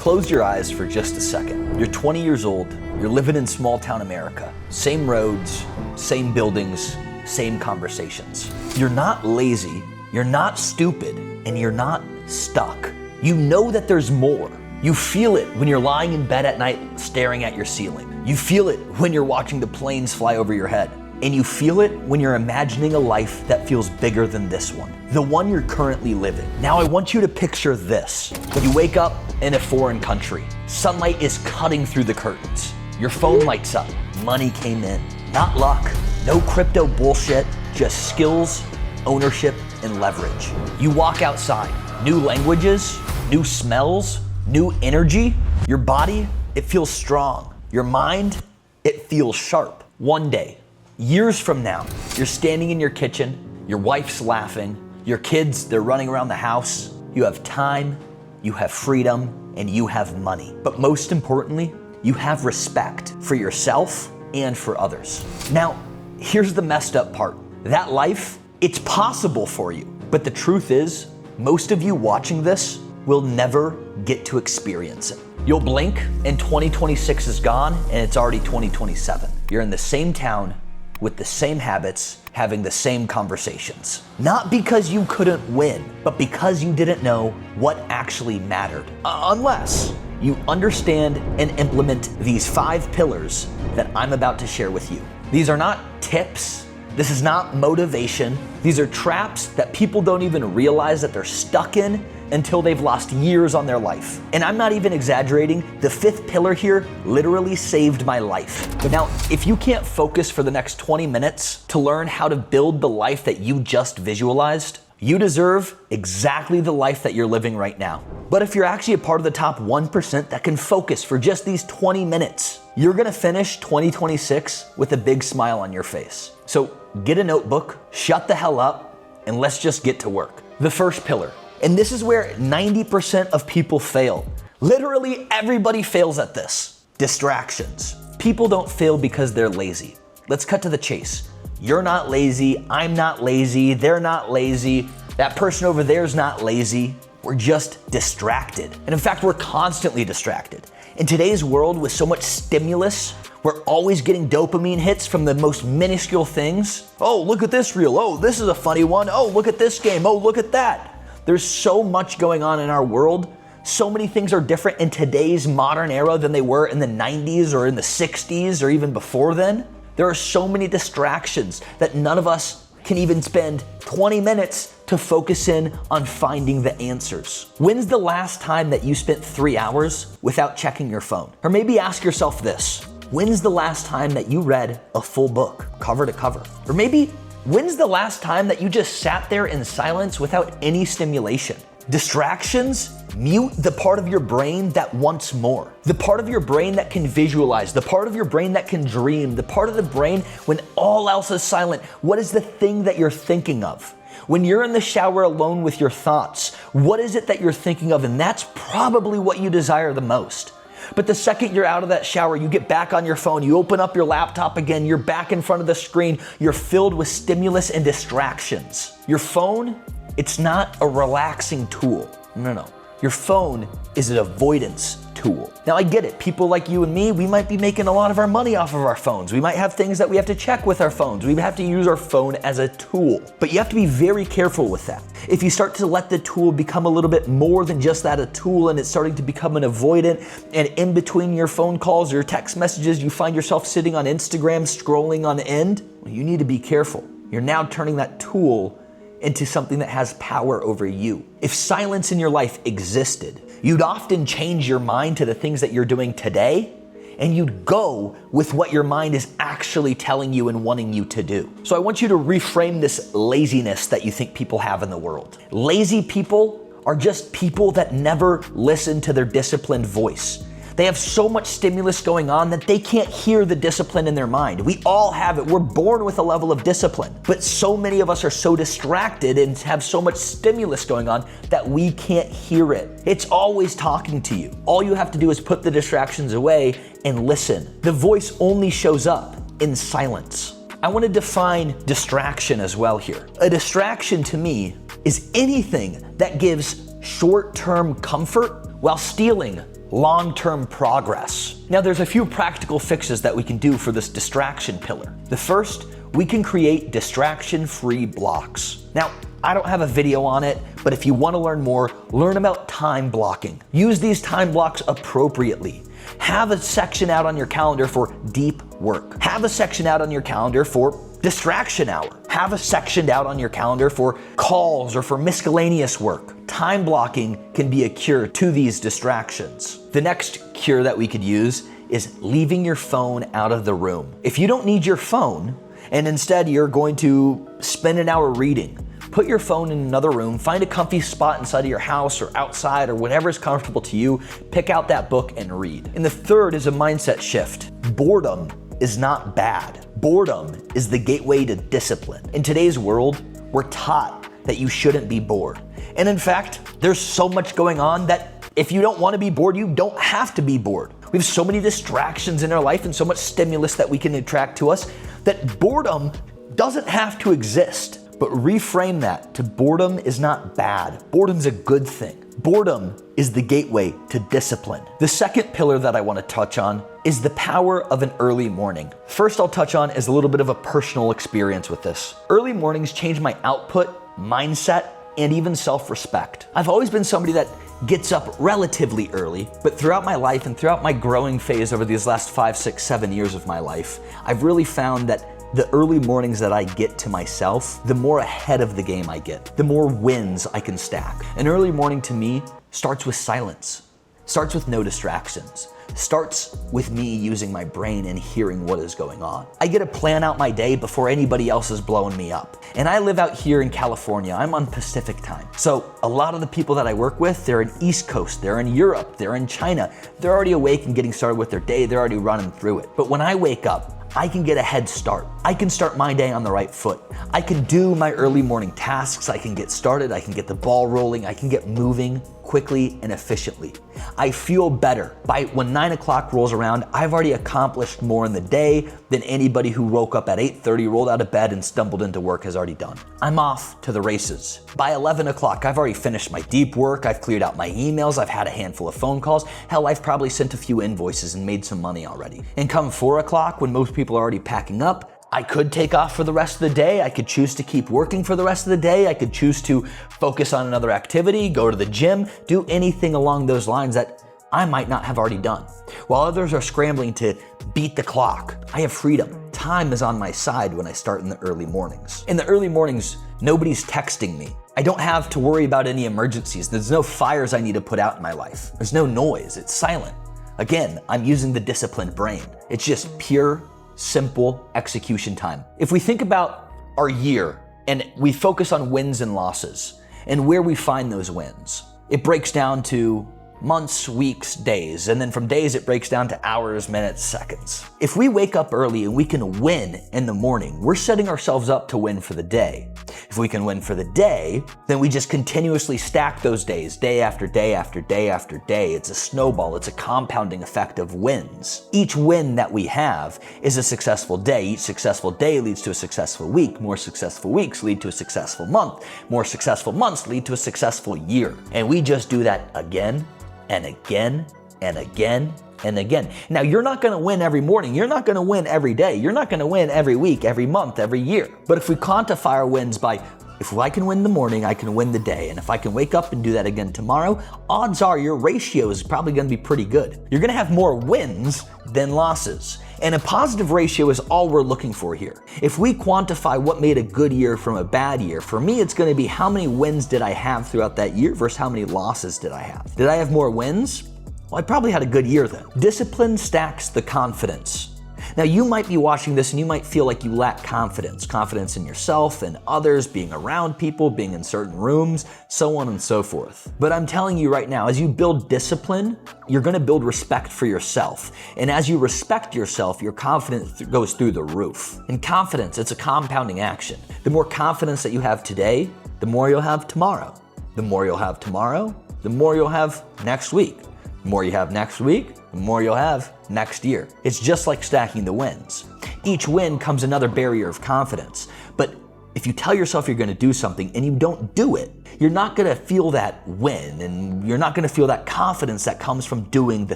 Close your eyes for just a second. You're 20 years old, you're living in small town America. Same roads, same buildings, same conversations. You're not lazy, you're not stupid, and you're not stuck. You know that there's more. You feel it when you're lying in bed at night staring at your ceiling. You feel it when you're watching the planes fly over your head. And you feel it when you're imagining a life that feels bigger than this one, the one you're currently living. Now I want you to picture this. You wake up in a foreign country. Sunlight is cutting through the curtains. Your phone lights up. Money came in. Not luck, no crypto bullshit, just skills, ownership, and leverage. You walk outside. New languages, new smells, new energy. Your body, it feels strong. Your mind, it feels sharp. One day, years from now, you're standing in your kitchen, your wife's laughing, your kids, they're running around the house. You have time, you have freedom, and you have money. But most importantly, you have respect for yourself and for others. Now, here's the messed up part. That life, it's possible for you. But the truth is, most of you watching this will never get to experience it. You'll blink and 2026 is gone and it's already 2027. You're in the same town with the same habits, having the same conversations. Not because you couldn't win, but because you didn't know what actually mattered. Unless you understand and implement these 5 pillars that I'm about to share with you. These are not tips. This is not motivation. These are traps that people don't even realize that they're stuck in until they've lost years on their life. And I'm not even exaggerating, the 5th pillar here literally saved my life. But now, if you can't focus for the next 20 minutes to learn how to build the life that you just visualized, you deserve exactly the life that you're living right now. But if you're actually a part of the top 1% that can focus for just these 20 minutes, you're gonna finish 2026 with a big smile on your face. So get a notebook, shut the hell up, and let's just get to work. The first pillar. And this is where 90% of people fail. Literally everybody fails at this. Distractions. People don't fail because they're lazy. Let's cut to the chase. You're not lazy, I'm not lazy, they're not lazy, that person over there is not lazy. We're just distracted. And in fact, we're constantly distracted. In today's world with so much stimulus, we're always getting dopamine hits from the most minuscule things. Oh, look at this reel. Oh, this is a funny one. Oh, look at this game. Oh, look at that. There's so much going on in our world. So many things are different in today's modern era than they were in the 90s or in the 60s or even before then. There are so many distractions that none of us can even spend 20 minutes to focus in on finding the answers. When's the last time that you spent 3 hours without checking your phone? Or maybe ask yourself this, when's the last time that you read a full book, cover to cover? Or maybe, when's the last time that you just sat there in silence without any stimulation? Distractions mute the part of your brain that wants more. The part of your brain that can visualize, the part of your brain that can dream, the part of the brain when all else is silent. What is the thing that you're thinking of? When you're in the shower alone with your thoughts, what is it that you're thinking of? And that's probably what you desire the most. But the second you're out of that shower, you get back on your phone, you open up your laptop again, you're back in front of the screen, you're filled with stimulus and distractions. Your phone, it's not a relaxing tool. No. Your phone is an avoidance tool. Now I get it, people like you and me, we might be making a lot of our money off of our phones. We might have things that we have to check with our phones. We have to use our phone as a tool. But you have to be very careful with that. If you start to let the tool become a little bit more than just that, a tool, and it's starting to become an avoidant, and in between your phone calls or your text messages, you find yourself sitting on Instagram scrolling on end, well, you need to be careful. You're now turning that tool into something that has power over you. If silence in your life existed, you'd often change your mind to the things that you're doing today, and you'd go with what your mind is actually telling you and wanting you to do. So I want you to reframe this laziness that you think people have in the world. Lazy people are just people that never listen to their disciplined voice. They have so much stimulus going on that they can't hear the discipline in their mind. We all have it. We're born with a level of discipline. But so many of us are so distracted and have so much stimulus going on that we can't hear it. It's always talking to you. All you have to do is put the distractions away and listen. The voice only shows up in silence. I want to define distraction as well here. A distraction to me is anything that gives short-term comfort while stealing long-term progress. Now, there's a few practical fixes that we can do for this distraction pillar. The first, we can create distraction-free blocks. Now, I don't have a video on it, but if you want to learn more, learn about time blocking. Use these time blocks appropriately. Have a section out on your calendar for deep work. Have a section out on your calendar for distraction hour. Have a section out on your calendar for calls or for miscellaneous work. Time blocking can be a cure to these distractions. The next cure that we could use is leaving your phone out of the room. If you don't need your phone, and instead you're going to spend an hour reading, put your phone in another room, find a comfy spot inside of your house or outside or whatever is comfortable to you, pick out that book and read. And the third is a mindset shift. Boredom is not bad. Boredom is the gateway to discipline. In today's world, we're taught that you shouldn't be bored. And in fact, there's so much going on that if you don't want to be bored, you don't have to be bored. We have so many distractions in our life and so much stimulus that we can attract to us that boredom doesn't have to exist. But reframe that to boredom is not bad. Boredom's a good thing. Boredom is the gateway to discipline. The second pillar that I want to touch on is the power of an early morning. First I'll touch on is a little bit of a personal experience with this. Early mornings change my output, mindset, and even self-respect. I've always been somebody that gets up relatively early, but throughout my life and throughout my growing phase over these last 5, 6, 7 years of my life, I've really found that the early mornings that I get to myself, the more ahead of the game I get, the more wins I can stack. An early morning to me starts with silence, starts with no distractions, starts with me using my brain and hearing what is going on. I get to plan out my day before anybody else is blowing me up. And I live out here in California. I'm on Pacific time. So a lot of the people that I work with, they're in East Coast, they're in Europe, they're in China. They're already awake and getting started with their day. They're already running through it. But when I wake up, I can get a head start. I can start my day on the right foot. I can do my early morning tasks. I can get started. I can get the ball rolling. I can get moving quickly and efficiently. I feel better. By when 9 o'clock rolls around, I've already accomplished more in the day than anybody who woke up at 8:30, rolled out of bed and stumbled into work has already done. I'm off to the races. By 11 o'clock, I've already finished my deep work. I've cleared out my emails. I've had a handful of phone calls. Hell, I've probably sent a few invoices and made some money already. And come 4 o'clock, when most people are already packing up, I could take off for the rest of the day. I could choose to keep working for the rest of the day. I could choose to focus on another activity, go to the gym, do anything along those lines that I might not have already done. While others are scrambling to beat the clock, I have freedom. Time is on my side when I start in the early mornings. In the early mornings, nobody's texting me. I don't have to worry about any emergencies. There's no fires I need to put out in my life. There's no noise. It's silent. Again, I'm using the disciplined brain. It's just pure, simple execution time. If we think about our year and we focus on wins and losses and where we find those wins, it breaks down to months, weeks, days, and then from days it breaks down to hours, minutes, seconds. If we wake up early and we can win in the morning, we're setting ourselves up to win for the day. If we can win for the day, then we just continuously stack those days, day after day after day after day. It's a snowball, it's a compounding effect of wins. Each win that we have is a successful day. Each successful day leads to a successful week. More successful weeks lead to a successful month. More successful months lead to a successful year. And we just do that again and again and again and again. Now, you're not gonna win every morning. You're not gonna win every day. You're not gonna win every week, every month, every year. But if we quantify our wins by, if I can win the morning, I can win the day. And if I can wake up and do that again tomorrow, odds are your ratio is probably gonna be pretty good. You're gonna have more wins than losses. And a positive ratio is all we're looking for here. If we quantify what made a good year from a bad year, for me, it's gonna be how many wins did I have throughout that year versus how many losses did I have. Did I have more wins? Well, I probably had a good year then. Discipline stacks the confidence. Now, you might be watching this and you might feel like you lack confidence. Confidence in yourself and others, being around people, being in certain rooms, so on and so forth. But I'm telling you right now, as you build discipline, you're gonna build respect for yourself. And as you respect yourself, your confidence goes through the roof. And confidence, it's a compounding action. The more confidence that you have today, the more you'll have tomorrow. The more you'll have tomorrow, the more you'll have next week. The more you have next week, the more you'll have next year. It's just like stacking the wins. Each win comes another barrier of confidence, but If you tell yourself you're gonna do something and you don't do it, you're not gonna feel that win, and you're not gonna feel that confidence that comes from doing the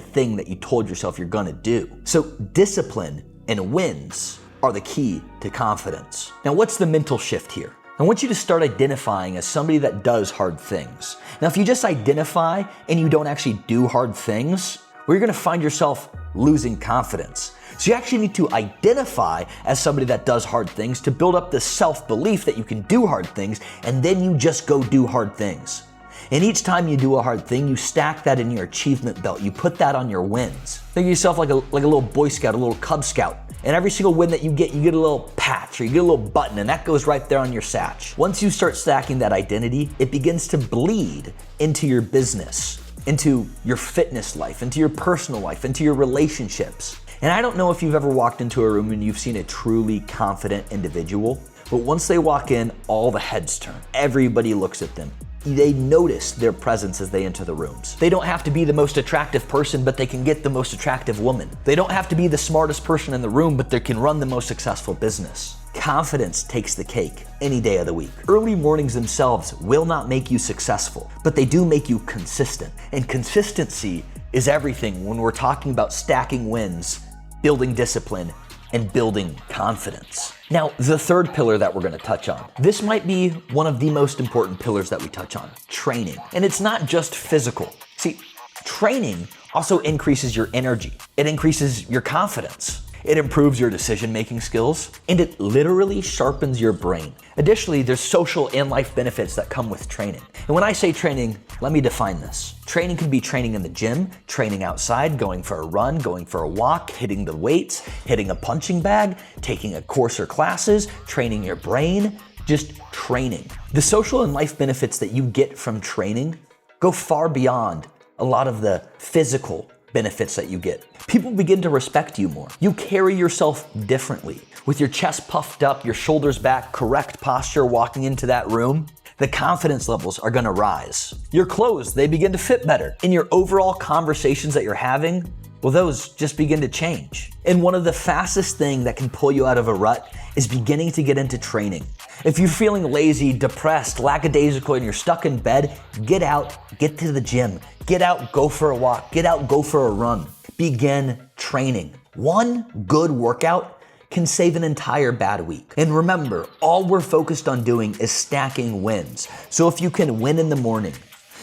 thing that you told yourself you're gonna do. So discipline and wins are the key to confidence. Now, what's the mental shift here? I want you to start identifying as somebody that does hard things. Now, if you just identify and you don't actually do hard things, well, you're gonna find yourself losing confidence. So you actually need to identify as somebody that does hard things to build up the self-belief that you can do hard things, and then you just go do hard things. And each time you do a hard thing, you stack that in your achievement belt. You put that on your wins. Think of yourself like a little Boy Scout, a little Cub Scout. And every single win that you get a little patch or you get a little button, and that goes right there on your satch. Once you start stacking that identity, it begins to bleed into your business, into your fitness life, into your personal life, into your relationships. And I don't know if you've ever walked into a room and you've seen a truly confident individual, but once they walk in, all the heads turn. Everybody looks at them. They notice their presence as they enter the rooms. They don't have to be the most attractive person, but they can get the most attractive woman. They don't have to be the smartest person in the room, but they can run the most successful business. Confidence takes the cake any day of the week. Early mornings themselves will not make you successful, but they do make you consistent. And consistency is everything when we're talking about stacking wins, building discipline, and building confidence. Now, the third pillar that we're gonna touch on, this might be one of the most important pillars that we touch on, training. And it's not just physical. See, training also increases your energy. It increases your confidence. It improves your decision-making skills, and it literally sharpens your brain. Additionally, there's social and life benefits that come with training. And when I say training, let me define this. Training can be training in the gym, training outside, going for a run, going for a walk, hitting the weights, hitting a punching bag, taking a course or classes, training your brain, just training. The social and life benefits that you get from training go far beyond a lot of the physical benefits that you get. People begin to respect you more. You carry yourself differently. With your chest puffed up, your shoulders back, correct posture walking into that room, the confidence levels are gonna rise. Your clothes, they begin to fit better. In your overall conversations that you're having, well, those just begin to change. And one of the fastest things that can pull you out of a rut is beginning to get into training. If you're feeling lazy, depressed, lackadaisical, and you're stuck in bed, get out, get to the gym. Get out, go for a walk. Get out, go for a run. Begin training. One good workout can save an entire bad week. And remember, all we're focused on doing is stacking wins. So if you can win in the morning,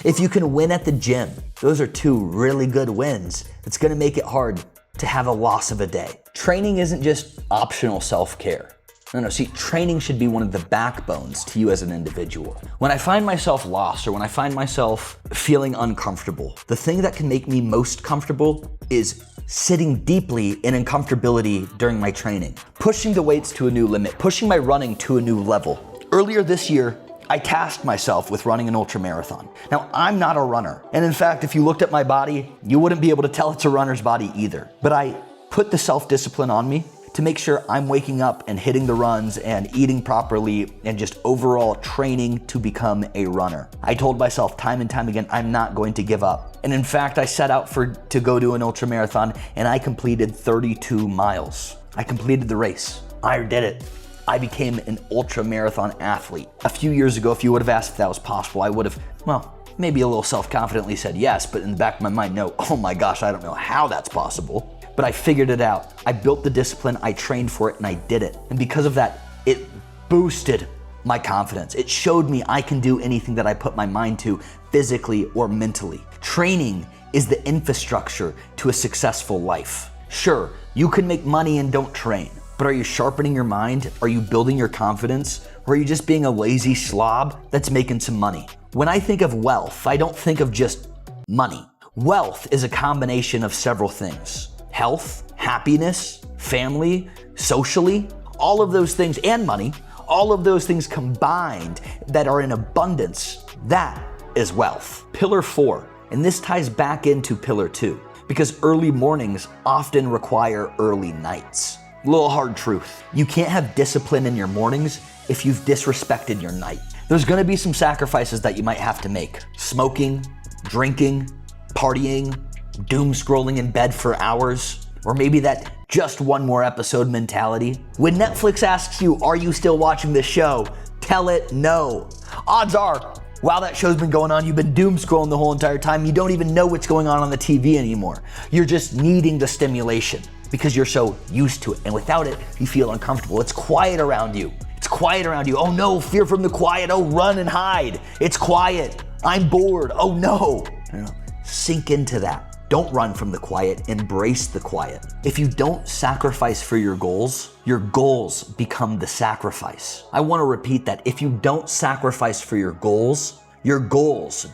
if you can win at the gym, those are two really good wins. It's gonna make it hard to have a loss of a day. Training isn't just optional self-care. No, see, training should be one of the backbones to you as an individual. When I find myself lost or when I find myself feeling uncomfortable, the thing that can make me most comfortable is sitting deeply in uncomfortability during my training, pushing the weights to a new limit, pushing my running to a new level. Earlier this year, I tasked myself with running an ultramarathon. Now, I'm not a runner. And in fact, if you looked at my body, you wouldn't be able to tell it's a runner's body either. But I put the self-discipline on me to make sure I'm waking up and hitting the runs and eating properly and just overall training to become a runner. I told myself time and time again, I'm not going to give up. And in fact, I set out to go do an ultramarathon, and I completed 32 miles. I completed the race. I did it. I became an ultramarathon athlete. A few years ago, if you would have asked if that was possible, I would have, well, maybe a little self-confidently said yes, but in the back of my mind, no, oh my gosh, I don't know how that's possible. But I figured it out. I built the discipline, I trained for it, and I did it. And because of that, it boosted my confidence. It showed me I can do anything that I put my mind to, physically or mentally. Training is the infrastructure to a successful life. Sure, you can make money and don't train, but are you sharpening your mind? Are you building your confidence? Or are you just being a lazy slob that's making some money? When I think of wealth, I don't think of just money. Wealth is a combination of several things. Health, happiness, family, socially, all of those things, and money, all of those things combined that are in abundance, that is wealth. Pillar 4, and this ties back into pillar 2, because early mornings often require early nights. Little hard truth. You can't have discipline in your mornings if you've disrespected your night. There's gonna be some sacrifices that you might have to make. Smoking, drinking, partying, doom scrolling in bed for hours, or maybe that just one more episode mentality. When Netflix asks you, are you still watching this show? Tell it no. Odds are, while that show's been going on, you've been doom scrolling the whole entire time. You don't even know what's going on the TV anymore. You're just needing the stimulation because you're so used to it. And without it, you feel uncomfortable. It's quiet around you. It's quiet around you. Oh no, fear from the quiet. Oh, run and hide. It's quiet. I'm bored. Oh no. Sink into that. Don't run from the quiet, embrace the quiet. If you don't sacrifice for your goals become the sacrifice. I want to repeat that. If you don't sacrifice for your goals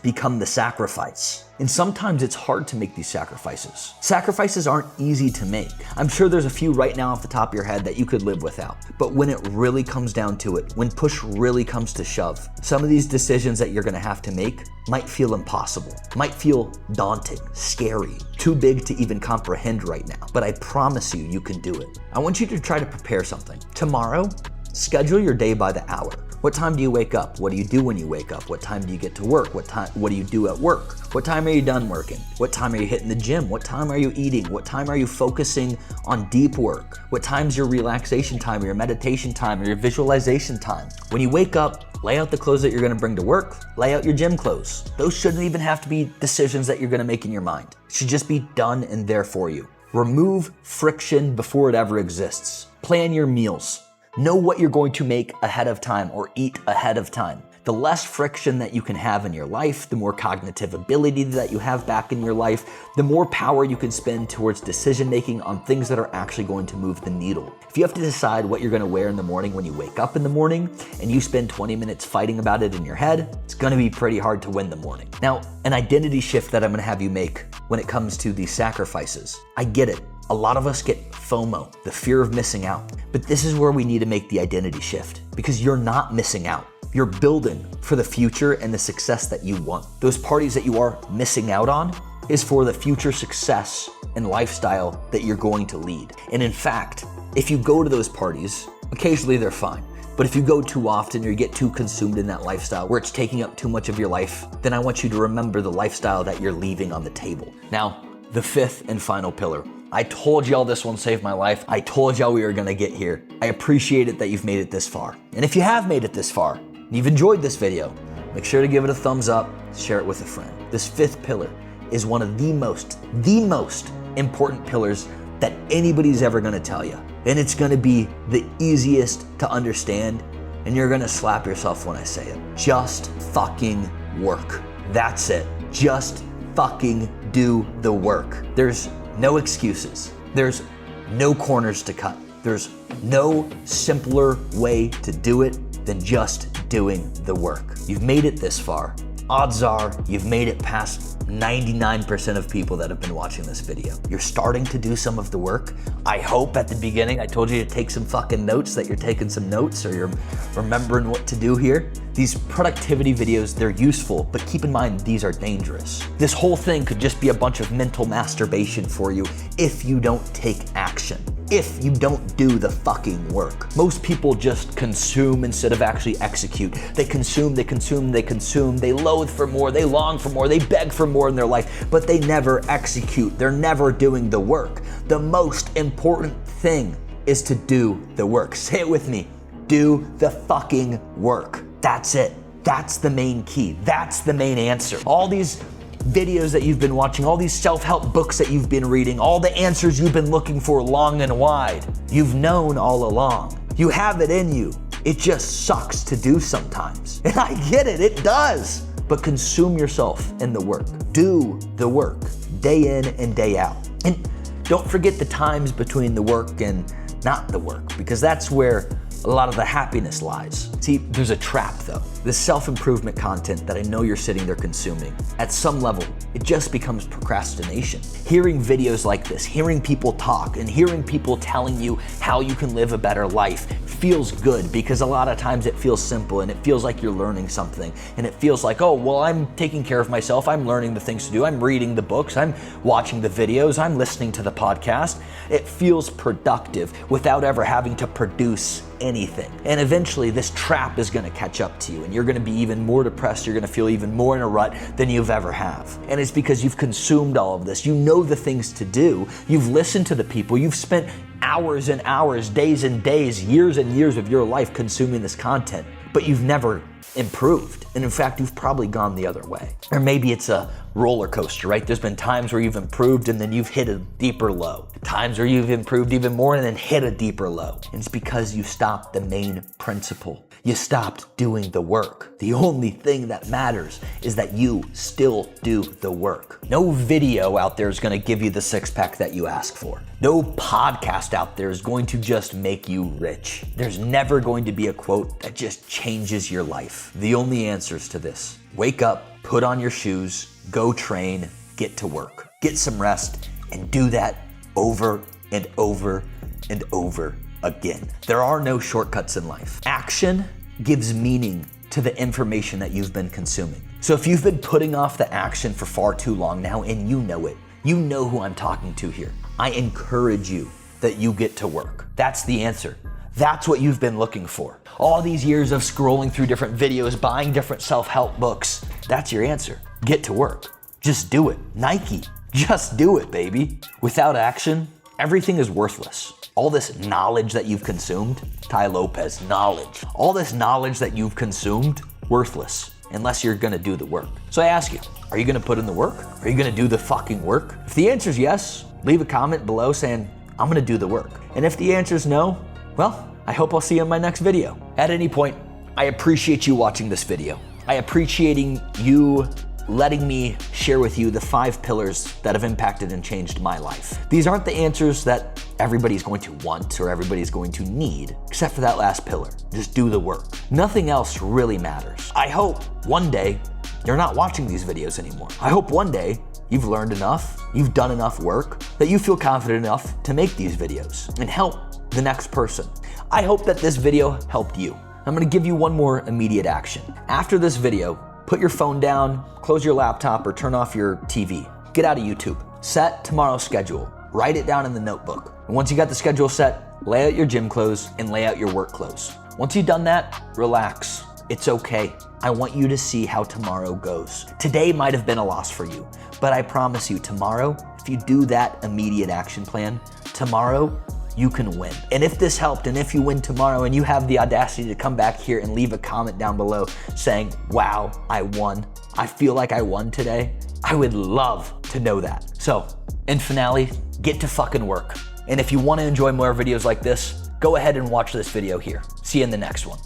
become the sacrifice. And sometimes it's hard to make these sacrifices. Sacrifices aren't easy to make. I'm sure there's a few right now off the top of your head that you could live without. But when it really comes down to it, when push really comes to shove, some of these decisions that you're gonna have to make might feel impossible, might feel daunting, scary, too big to even comprehend right now. But I promise you, you can do it. I want you to try to prepare something. Tomorrow, schedule your day by the hour. What time do you wake up? What do you do when you wake up? What time do you get to work? What do you do at work? What time are you done working? What time are you hitting the gym? What time are you eating? What time are you focusing on deep work? What time's your relaxation time or your meditation time or your visualization time? When you wake up, lay out the clothes that you're gonna bring to work, lay out your gym clothes. Those shouldn't even have to be decisions that you're gonna make in your mind. It should just be done and there for you. Remove friction before it ever exists. Plan your meals. Know what you're going to make ahead of time or eat ahead of time. The less friction that you can have in your life, the more cognitive ability that you have back in your life, the more power you can spend towards decision making on things that are actually going to move the needle. If you have to decide what you're gonna wear in the morning when you wake up in the morning and you spend 20 minutes fighting about it in your head, it's gonna be pretty hard to win the morning. Now, an identity shift that I'm gonna have you make when it comes to these sacrifices. I get it. A lot of us get FOMO, the fear of missing out. But this is where we need to make the identity shift because you're not missing out. You're building for the future and the success that you want. Those parties that you are missing out on is for the future success and lifestyle that you're going to lead. And in fact, if you go to those parties, occasionally they're fine. But if you go too often or you get too consumed in that lifestyle where it's taking up too much of your life, then I want you to remember the lifestyle that you're leaving on the table. Now, the fifth and final pillar. I told y'all this one saved my life. I told y'all we were gonna get here. I appreciate it that you've made it this far. And if you have made it this far, and you've enjoyed this video, make sure to give it a thumbs up, share it with a friend. This fifth pillar is one of the most important pillars that anybody's ever gonna tell you. And it's gonna be the easiest to understand, and you're gonna slap yourself when I say it. Just fucking work. That's it. Just fucking do the work. There's no excuses. There's no corners to cut. There's no simpler way to do it than just doing the work. You've made it this far. Odds are you've made it past 99% of people that have been watching this video. You're starting to do some of the work. I hope at the beginning I told you to take some fucking notes, that you're taking some notes or you're remembering what to do here. These productivity videos, they're useful, but keep in mind these are dangerous. This whole thing could just be a bunch of mental masturbation for you if you don't take action. If you don't do the fucking work. Most people just consume instead of actually execute. They consume, they loathe for more, they long for more, they beg for more in their life, but they never execute. They're never doing the work. The most important thing is to do the work. Say it with me. Do the fucking work. That's it. That's the main key. That's the main answer. All these videos that you've been watching, all these self-help books that you've been reading, all the answers you've been looking for long and wide, you've known all along. You have it in you. It just sucks to do sometimes. And I get it, it does. But consume yourself in the work. Do the work, day in and day out. And don't forget the times between the work and not the work, because that's where a lot of the happiness lies. See, there's a trap though. This self-improvement content that I know you're sitting there consuming, at some level, it just becomes procrastination. Hearing videos like this, hearing people talk, and hearing people telling you how you can live a better life feels good because a lot of times it feels simple and it feels like you're learning something. And it feels like, oh, well, I'm taking care of myself. I'm learning the things to do. I'm reading the books. I'm watching the videos. I'm listening to the podcast. It feels productive without ever having to produce anything. And eventually this trap is gonna catch up to you and you're gonna be even more depressed. You're gonna feel even more in a rut than you've ever have. And it's because you've consumed all of this. You know the things to do. You've listened to the people. You've spent hours and hours, days and days, years and years of your life consuming this content. but you've never improved. And in fact, you've probably gone the other way. Or maybe it's a roller coaster, right? There's been times where you've improved and then you've hit a deeper low. Times where you've improved even more and then hit a deeper low. And it's because you stopped the main principle. You stopped doing the work. The only thing that matters is that you still do the work. No video out there is gonna give you the six-pack that you ask for. No podcast out there is going to just make you rich. There's never going to be a quote that just changes your life. The only answers to this: wake up, put on your shoes, go train, get to work, get some rest, and do that over and over and over again. There are no shortcuts in life. Action gives meaning to the information that you've been consuming. So if you've been putting off the action for far too long now and you know it, you know who I'm talking to here. I encourage you that you get to work. That's the answer. That's what you've been looking for. All these years of scrolling through different videos, buying different self-help books, that's your answer. Get to work. Just do it. Nike, just do it, baby. Without action, everything is worthless. All this knowledge that you've consumed, Tai Lopez, knowledge. All this knowledge that you've consumed, worthless, unless you're gonna do the work. So I ask you, are you gonna put in the work? Are you gonna do the fucking work? If the answer is yes, leave a comment below saying, I'm gonna do the work. And if the answer is no, well, I hope I'll see you in my next video. At any point, I appreciate you watching this video. I appreciating you letting me share with you the 5 pillars that have impacted and changed my life. These aren't the answers that everybody's going to want or everybody's going to need, except for that last pillar. Just do the work. Nothing else really matters. I hope one day you're not watching these videos anymore. I hope one day you've learned enough, you've done enough work, that you feel confident enough to make these videos and help the next person. I hope that this video helped you. I'm gonna give you one more immediate action. After this video, put your phone down, close your laptop, or turn off your TV. Get out of YouTube. Set tomorrow's schedule. Write it down in the notebook. And once you got the schedule set, lay out your gym clothes and lay out your work clothes. Once you've done that, relax. It's okay. I want you to see how tomorrow goes. Today might have been a loss for you, but I promise you tomorrow, if you do that immediate action plan, tomorrow you can win. And if this helped, and if you win tomorrow and you have the audacity to come back here and leave a comment down below saying, wow, I won. I feel like I won today. I would love to know that. So, in finale, get to fucking work. And if you want to enjoy more videos like this, go ahead and watch this video here. See you in the next one.